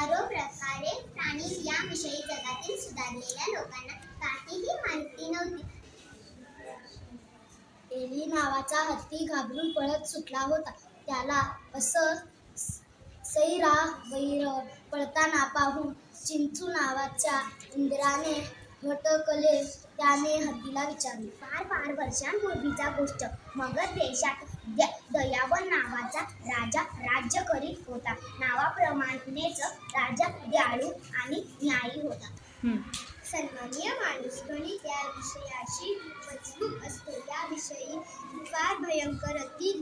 हजारो प्रकारे प्राणी याविषयी जगातील सुधारलेल्या लोकांना काहीही माहिती नव्हती. एली नावाचा हत्ती घाबरून पळत सुटला होता. त्याला असं सैरा वैर पळताना पाहून चिंचू नावाच्या उंदराने हटकले. त्याने हत्तीला विचारले, फार वर्षांपूर्वीचा गोष्ट. मगध देशात दयावन नावाचा राजा राज्य करीत होता. नावाप्रमाणेच राजा दयाळू आणि न्यायी होता. सन्माननीय माणूस गणित त्या विषयाशी मजबूत असतो. याविषयी फार भयंकर अति